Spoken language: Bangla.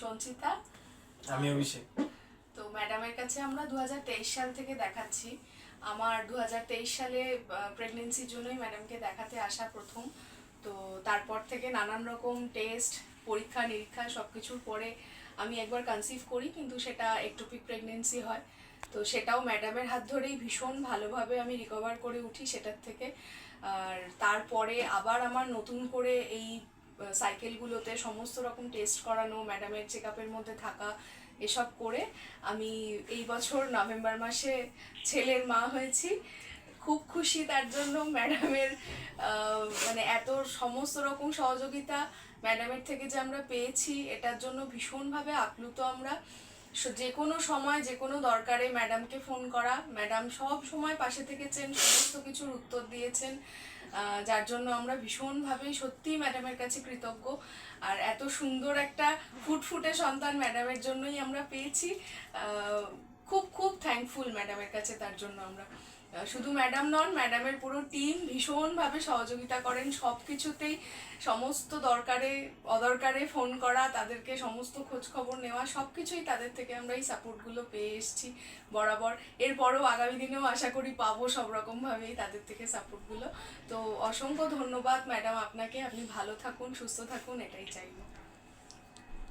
সঞ্চিতা। আমি অভিষেক। তো ম্যাডামের কাছে আমরা 2023 সাল থেকে দেখাচ্ছি। আমার 2023 সালে প্রেগনেন্সির জন্যই ম্যাডামকে দেখাতে আসা প্রথম। তো তারপর থেকে নানান রকম টেস্ট, পরীক্ষা নিরীক্ষা সব কিছুর পরে আমি একবার কনসিভ করি, কিন্তু সেটা একটোপিক প্রেগনেন্সি হয়। তো সেটাও ম্যাডামের হাত ধরেই ভীষণ ভালোভাবে আমি রিকভার করে উঠি সেটার থেকে। আর তারপরে আবার আমার নতুন করে এই সাইকেলগুলোতে সমস্ত রকম টেস্ট করানো, ম্যাডামের চেক আপের মধ্যে থাকা, এসব করে আমি এই বছর নভেম্বর মাসে ছেলের মা হয়েছি। খুব খুশি তার জন্য। ম্যাডামের মানে এত সমস্ত রকম সহযোগিতা ম্যাডামের থেকে যে আমরা পেয়েছি, এটার জন্য ভীষণভাবে আপ্লুত আমরা। যে কোনো সময় যে কোনো দরকারে ম্যাডামকে ফোন করা, ম্যাডাম সব সময় পাশে থেকেছেন, সমস্ত কিছুর উত্তর দিয়েছেন, যার জন্য আমরা ভীষণভাবে সত্যিই ম্যাডামের কাছে কৃতজ্ঞ। আর এত সুন্দর একটা ফুটফুটে সন্তান ম্যাডামের জন্যই আমরা পেয়েছি। খুব খুব থ্যাঙ্কফুল ম্যাডামের কাছে তার জন্য আমরা। শুধু ম্যাডাম নন, ম্যাডামের পুরো টিম ভীষণভাবে সহযোগিতা করেন সব কিছুতেই। সমস্ত দরকারে অদরকারে ফোন করা, তাদেরকে সমস্ত খোঁজ খবর নেওয়া, সব কিছুই তাদের থেকে আমরা এই সাপোর্টগুলো পেয়ে এসেছি বরাবর। এরপরেও আগামী দিনেও আশা করি পাবো সব রকমভাবেই তাদের থেকে সাপোর্টগুলো। তো অসংখ্য ধন্যবাদ ম্যাডাম আপনাকে। আপনি ভালো থাকুন, সুস্থ থাকুন, এটাই চাইবো।